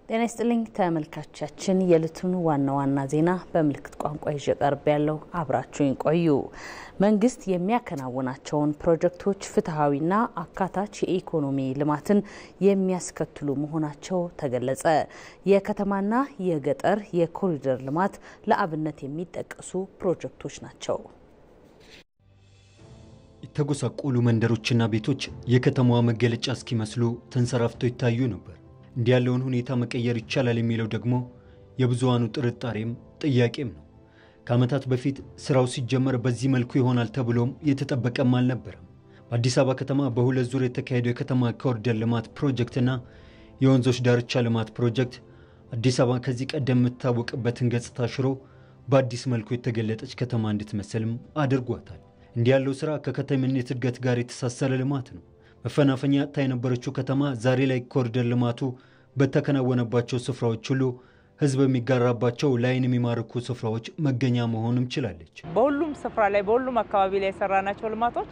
ጤና ይስጥልኝ ተመልካቾቻችን የዕለቱን ዋና ዜና በምልክት ቋንቋ ይዤ ቀርቤያለሁ አብራችሁን ቆዩ። መንግስት የሚያከናውናቸውን ፕሮጀክቶች ፍትሃዊና አካታች የኢኮኖሚ ልማትን የሚያስከትሉ መሆናቸው ተገለጸ። የከተማና የገጠር የኮሪደር ልማት ለአብነት የሚጠቀሱ ፕሮጀክቶች ናቸው። የተጎሳቆሉ መንደሮችና ቤቶች የከተማዋ መገለጫ እስኪመስሉ ተንሰራፍተው ይታዩ ነበር። እንዲህ ያለውን ሁኔታ መቀየር ይቻላል የሚለው ደግሞ የብዙሃኑ ጥርጣሬም ጥያቄም ነው። ከዓመታት በፊት ስራው ሲጀመር በዚህ መልኩ ይሆናል ተብሎም የተጠበቀም አልነበረም። በአዲስ አበባ ከተማ በሁለት ዙር የተካሄደው የከተማ ኮሪደር ልማት ፕሮጀክትና የወንዞች ዳርቻ ልማት ፕሮጀክት አዲስ አበባ ከዚህ ቀደም የምትታወቅበትን ገጽታ ሽሮ በአዲስ መልኩ የተገለጠች ከተማ እንድትመስልም አድርጓታል። እንዲህ ያለው ስራ ከከተማነት እድገት ጋር የተሳሰረ ልማት ነው። መፈናፈኛ ያጣ የነበረችው ከተማ ዛሬ ላይ ኮሪደር ልማቱ በተከናወነባቸው ስፍራዎች ሁሉ ህዝብ የሚጋራባቸው ላይን የሚማርኩ ስፍራዎች መገኛ መሆንም ችላለች። በሁሉም ስፍራ ላይ በሁሉም አካባቢ ላይ የሰራናቸው ልማቶች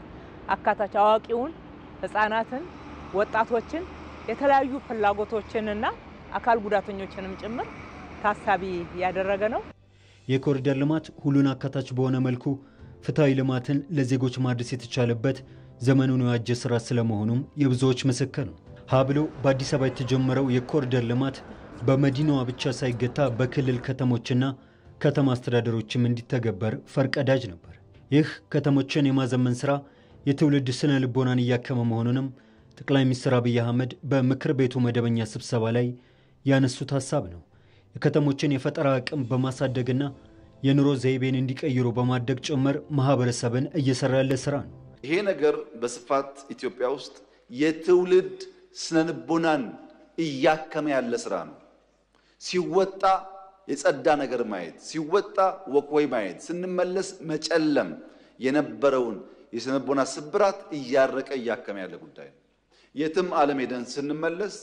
አካታች አዋቂውን፣ ህፃናትን፣ ወጣቶችን፣ የተለያዩ ፍላጎቶችንና አካል ጉዳተኞችንም ጭምር ታሳቢ ያደረገ ነው። የኮሪደር ልማት ሁሉን አካታች በሆነ መልኩ ፍትሃዊ ልማትን ለዜጎች ማድረስ የተቻለበት ዘመኑን የዋጀ ስራ ስለመሆኑም የብዙዎች ምስክር ነው። ሀብሎ በአዲስ አበባ የተጀመረው የኮሪደር ልማት በመዲናዋ ብቻ ሳይገታ በክልል ከተሞችና ከተማ አስተዳደሮችም እንዲተገበር ፈርቀዳጅ ነበር። ይህ ከተሞችን የማዘመን ስራ የትውልድ ስነ ልቦናን እያከመ መሆኑንም ጠቅላይ ሚኒስትር አብይ አህመድ በምክር ቤቱ መደበኛ ስብሰባ ላይ ያነሱት ሐሳብ ነው። የከተሞችን የፈጠራ አቅም በማሳደግና የኑሮ ዘይቤን እንዲቀይሩ በማድረግ ጭምር ማህበረሰብን እየሰራ ያለ ስራ ነው። ይሄ ነገር በስፋት ኢትዮጵያ ውስጥ የትውልድ ስነልቦናን እያከመ ያለ ስራ ነው። ሲወጣ የጸዳ ነገር ማየት፣ ሲወጣ ወክወይ ማየት፣ ስንመለስ መጨለም የነበረውን የስነልቦና ስብራት እያረቀ እያከመ ያለ ጉዳይ ነው። የትም ዓለም ሄደን ስንመለስ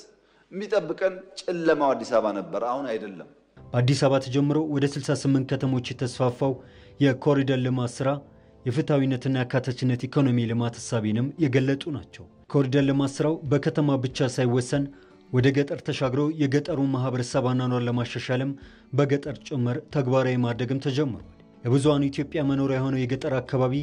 የሚጠብቀን ጨለማው አዲስ አበባ ነበር፣ አሁን አይደለም። በአዲስ አበባ ተጀምሮ ወደ 68 ከተሞች የተስፋፋው የኮሪደር ልማት ስራ የፍትሃዊነትና የአካታችነት ኢኮኖሚ ልማት ሐሳቢንም የገለጡ ናቸው። ኮሪደር ልማት ስራው በከተማ ብቻ ሳይወሰን ወደ ገጠር ተሻግሮ የገጠሩን ማህበረሰብ አኗኗር ለማሻሻልም በገጠር ጭምር ተግባራዊ ማድረግም ተጀምሯል። የብዙሃኑ ኢትዮጵያ መኖሪያ የሆነው የገጠር አካባቢ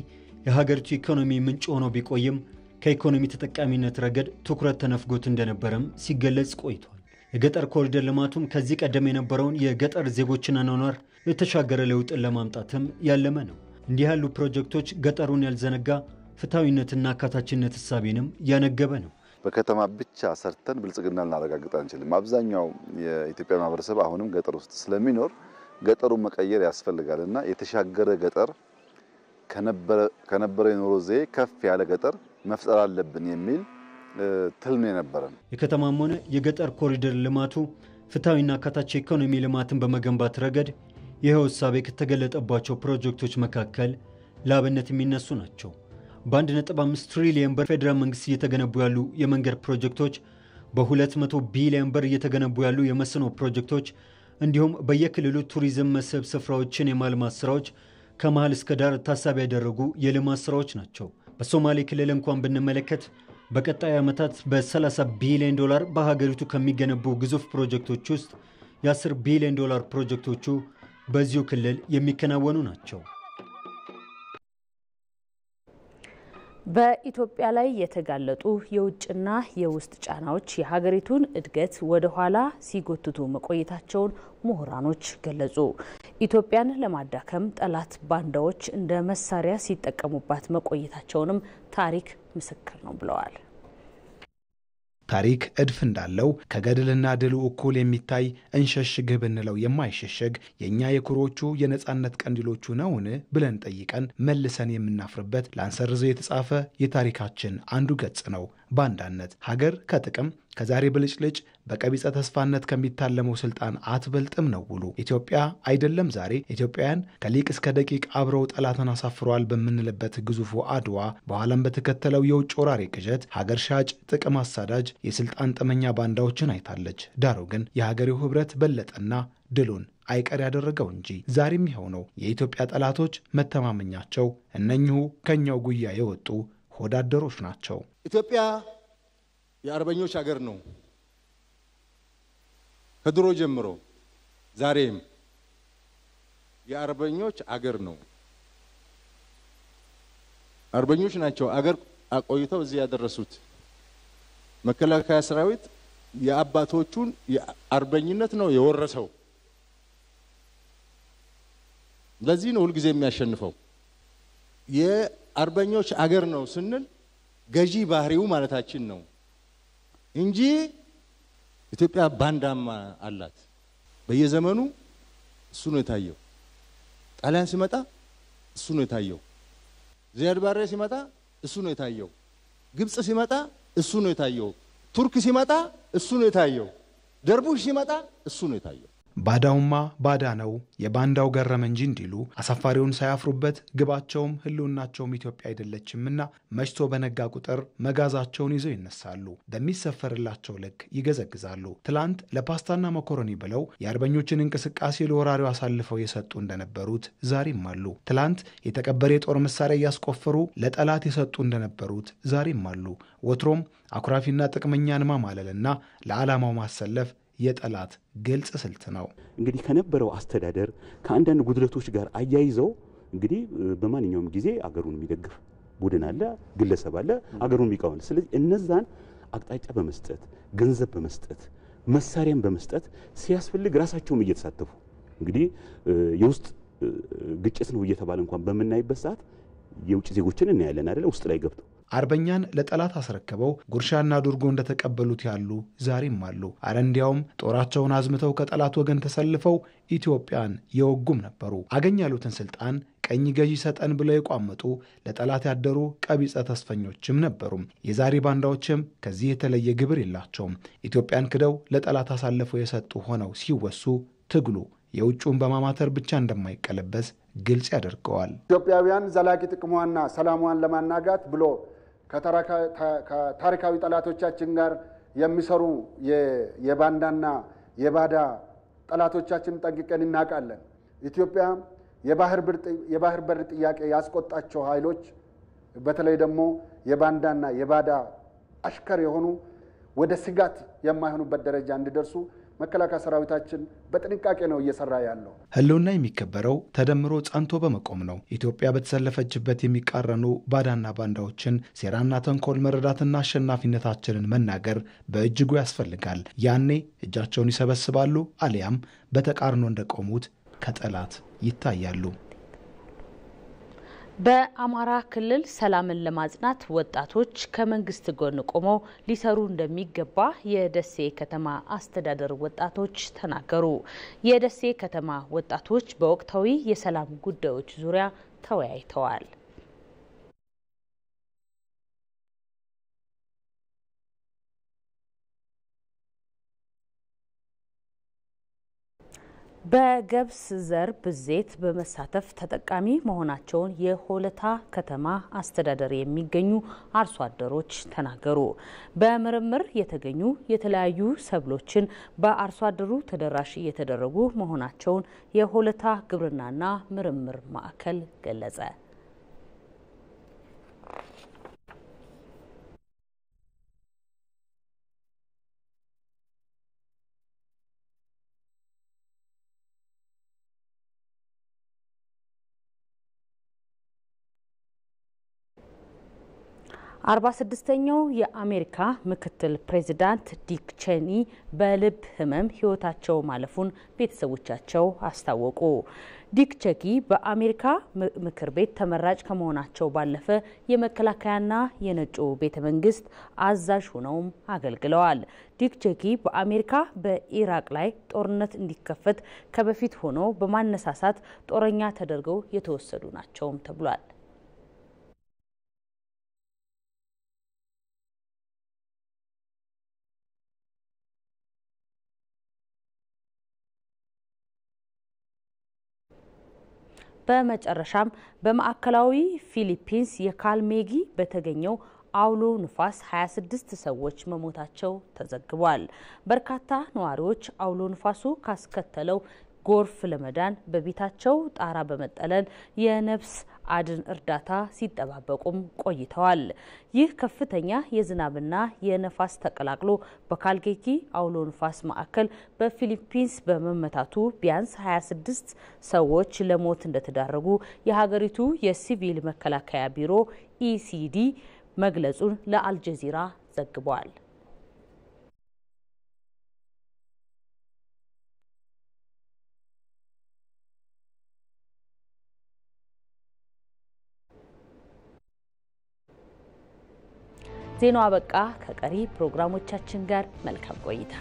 የሀገሪቱ ኢኮኖሚ ምንጭ ሆኖ ቢቆይም ከኢኮኖሚ ተጠቃሚነት ረገድ ትኩረት ተነፍጎት እንደነበረም ሲገለጽ ቆይቷል። የገጠር ኮሪደር ልማቱም ከዚህ ቀደም የነበረውን የገጠር ዜጎችን አኗኗር የተሻገረ ለውጥን ለማምጣትም ያለመ ነው። እንዲህ ያሉ ፕሮጀክቶች ገጠሩን ያልዘነጋ ፍትሃዊነትና አካታችነት ሐሳቢንም ያነገበ ነው። በከተማ ብቻ ሰርተን ብልጽግና ልናረጋግጥ አንችልም። አብዛኛው የኢትዮጵያ ማህበረሰብ አሁንም ገጠር ውስጥ ስለሚኖር ገጠሩን መቀየር ያስፈልጋልና የተሻገረ ገጠር ከነበረ የኑሮ ዘዬ ከፍ ያለ ገጠር መፍጠር አለብን የሚል ትልም የነበረን። የከተማም ሆነ የገጠር ኮሪደር ልማቱ ፍትሃዊና አካታች ኢኮኖሚ ልማትን በመገንባት ረገድ ይኸው ሐሳብ ከተገለጠባቸው ፕሮጀክቶች መካከል ለአብነት የሚነሱ ናቸው። በ1.5 ትሪሊየን ብር ፌደራል መንግስት እየተገነቡ ያሉ የመንገድ ፕሮጀክቶች፣ በ200 ቢሊዮን ብር እየተገነቡ ያሉ የመስኖ ፕሮጀክቶች እንዲሁም በየክልሉ ቱሪዝም መስህብ ስፍራዎችን የማልማት ስራዎች ከመሃል እስከ ዳር ታሳቢ ያደረጉ የልማት ስራዎች ናቸው። በሶማሌ ክልል እንኳን ብንመለከት በቀጣይ ዓመታት በ30 ቢሊዮን ዶላር በሀገሪቱ ከሚገነቡ ግዙፍ ፕሮጀክቶች ውስጥ የ10 ቢሊዮን ዶላር ፕሮጀክቶቹ በዚሁ ክልል የሚከናወኑ ናቸው። በኢትዮጵያ ላይ የተጋለጡ የውጭና የውስጥ ጫናዎች የሀገሪቱን እድገት ወደ ኋላ ሲጎትቱ መቆየታቸውን ምሁራኖች ገለጹ። ኢትዮጵያን ለማዳከም ጠላት ባንዳዎች እንደ መሳሪያ ሲጠቀሙባት መቆየታቸውንም ታሪክ ምስክር ነው ብለዋል። ታሪክ እድፍ እንዳለው ከገድልና ድሉ እኩል የሚታይ እንሸሽግህ ብንለው የማይሸሸግ የኛ የኩሮቹ የነጻነት ቀንዲሎቹ ነውን ብለን ጠይቀን መልሰን የምናፍርበት ላንሰርዘው የተጻፈ የታሪካችን አንዱ ገጽ ነው። ባንዳነት ሀገር ከጥቅም ከዛሬ ብልጭልጭ በቀቢጸ ተስፋነት ከሚታለመው ስልጣን አትበልጥም ነው ውሉ። ኢትዮጵያ አይደለም ዛሬ ኢትዮጵያውያን ከሊቅ እስከ ደቂቅ አብረው ጠላትን አሳፍረዋል በምንልበት ግዙፉ አድዋ በኋላም በተከተለው የውጭ ወራሪ ቅዠት ሀገር ሻጭ ጥቅም አሳዳጅ የስልጣን ጥመኛ ባንዳዎችን አይታለች። ዳሩ ግን የሀገሬው ህብረት በለጠና ድሉን አይቀር ያደረገው እንጂ ዛሬም ይኸው ነው። የኢትዮጵያ ጠላቶች መተማመኛቸው እነኚሁ ከኛው ጉያ የወጡ ሆዳደሮች ናቸው። ኢትዮጵያ የአርበኞች ሀገር ነው። ከድሮ ጀምሮ ዛሬም የአርበኞች አገር ነው። አርበኞች ናቸው አገር አቆይተው እዚህ ያደረሱት። መከላከያ ሰራዊት የአባቶቹን የአርበኝነት ነው የወረሰው። ለዚህ ነው ሁልጊዜ የሚያሸንፈው። የአርበኞች አገር ነው ስንል ገዢ ባህሪው ማለታችን ነው እንጂ ኢትዮጵያ ባንዳማ አላት። በየዘመኑ እሱ ነው የታየው። ጣሊያን ሲመጣ እሱ ነው የታየው። ዚያድ ባሬ ሲመጣ እሱ ነው የታየው። ግብጽ ሲመጣ እሱ ነው የታየው። ቱርክ ሲመጣ እሱ ነው የታየው። ደርቡሽ ሲመጣ እሱ ነው የታየው። ባዳውማ ባዳ ነው የባንዳው ገረመ እንጂ እንዲሉ አሳፋሪውን ሳያፍሩበት ግባቸውም ህልውናቸውም ኢትዮጵያ አይደለችምና መሽቶ በነጋ ቁጥር መጋዛቸውን ይዘው ይነሳሉ። በሚሰፈርላቸው ልክ ይገዘግዛሉ። ትላንት ለፓስታና መኮረኒ ብለው የአርበኞችን እንቅስቃሴ ለወራሪው አሳልፈው የሰጡ እንደነበሩት ዛሬም አሉ። ትላንት የተቀበረ የጦር መሳሪያ እያስቆፈሩ ለጠላት የሰጡ እንደነበሩት ዛሬም አሉ። ወትሮም አኩራፊና ጥቅመኛን ማማለልና ለዓላማው ማሰለፍ የጠላት ግልጽ ስልት ነው። እንግዲህ ከነበረው አስተዳደር ከአንዳንድ ጉድለቶች ጋር አያይዘው እንግዲህ በማንኛውም ጊዜ አገሩን የሚደግፍ ቡድን አለ፣ ግለሰብ አለ፣ አገሩን የሚቃወም። ስለዚህ እነዛን አቅጣጫ በመስጠት ገንዘብ በመስጠት መሳሪያም በመስጠት ሲያስፈልግ ራሳቸውም እየተሳተፉ እንግዲህ የውስጥ ግጭት ነው እየተባለ እንኳን በመናይበት ሰዓት የውጭ ዜጎችን እናያለን አይደል? ውስጥ ላይ ገብተው አርበኛን ለጠላት አስረክበው ጉርሻና ዱርጎ እንደተቀበሉት ያሉ ዛሬም አሉ። አረ እንዲያውም ጦራቸውን አዝምተው ከጠላት ወገን ተሰልፈው ኢትዮጵያን የወጉም ነበሩ። አገኝ ያሉትን ስልጣን ቀኝ ገዢ ሰጠን ብለው የቋመጡ ለጠላት ያደሩ ቀቢጸ ተስፈኞችም ነበሩ። የዛሬ ባንዳዎችም ከዚህ የተለየ ግብር የላቸውም። ኢትዮጵያን ክደው ለጠላት አሳልፈው የሰጡ ሆነው ሲወሱ ትግሉ የውጭውን በማማተር ብቻ እንደማይቀለበስ ግልጽ ያደርገዋል። ኢትዮጵያውያን ዘላቂ ጥቅሟንና ሰላሟን ለማናጋት ብሎ ከታሪካዊ ጠላቶቻችን ጋር የሚሰሩ የባንዳና የባዳ ጠላቶቻችን ጠንቅቀን እናውቃለን። ኢትዮጵያ የባህር በር ጥያቄ ያስቆጣቸው ኃይሎች በተለይ ደግሞ የባንዳና የባዳ አሽከር የሆኑ ወደ ስጋት የማይሆኑበት ደረጃ እንዲደርሱ መከላከያ ሰራዊታችን በጥንቃቄ ነው እየሰራ ያለው። ህልውና የሚከበረው ተደምሮ ጸንቶ በመቆም ነው። ኢትዮጵያ በተሰለፈችበት የሚቃረኑ ባዳና ባንዳዎችን ሴራና ተንኮል መረዳትና አሸናፊነታችንን መናገር በእጅጉ ያስፈልጋል። ያኔ እጃቸውን ይሰበስባሉ፣ አሊያም በተቃርኖ እንደቆሙት ከጠላት ይታያሉ። በአማራ ክልል ሰላምን ለማጽናት ወጣቶች ከመንግስት ጎን ቆመው ሊሰሩ እንደሚገባ የደሴ ከተማ አስተዳደር ወጣቶች ተናገሩ። የደሴ ከተማ ወጣቶች በወቅታዊ የሰላም ጉዳዮች ዙሪያ ተወያይተዋል። በገብስ ዘር ብዜት በመሳተፍ ተጠቃሚ መሆናቸውን የሆለታ ከተማ አስተዳደር የሚገኙ አርሶ አደሮች ተናገሩ። በምርምር የተገኙ የተለያዩ ሰብሎችን በአርሶ አደሩ ተደራሽ እየተደረጉ መሆናቸውን የሆለታ ግብርናና ምርምር ማዕከል ገለጸ። አርባ ስድስተኛው የአሜሪካ ምክትል ፕሬዚዳንት ዲክ ቼኒ በልብ ህመም ህይወታቸው ማለፉን ቤተሰቦቻቸው አስታወቁ። ዲክ ቼኒ በአሜሪካ ምክር ቤት ተመራጭ ከመሆናቸው ባለፈ የመከላከያና የነጩ ቤተ መንግስት አዛዥ ሆነውም አገልግለዋል። ዲክ ቼኒ በአሜሪካ በኢራቅ ላይ ጦርነት እንዲከፈት ከበፊት ሆነው በማነሳሳት ጦረኛ ተደርገው የተወሰዱ ናቸውም ተብሏል። በመጨረሻም በማዕከላዊ ፊሊፒንስ የካልሜጊ በተገኘው አውሎ ንፋስ 26 ሰዎች መሞታቸው ተዘግቧል። በርካታ ነዋሪዎች አውሎ ንፋሱ ካስከተለው ጎርፍ ለመዳን በቤታቸው ጣራ በመጠለል የነፍስ አድን እርዳታ ሲጠባበቁም ቆይተዋል። ይህ ከፍተኛ የዝናብና የነፋስ ተቀላቅሎ በካልጌኪ አውሎ ንፋስ ማዕከል በፊሊፒንስ በመመታቱ ቢያንስ 26 ሰዎች ለሞት እንደተዳረጉ የሀገሪቱ የሲቪል መከላከያ ቢሮ ኢሲዲ መግለጹን ለአልጀዚራ ዘግቧል። ዜናው አበቃ። ከቀሪ ፕሮግራሞቻችን ጋር መልካም ቆይታ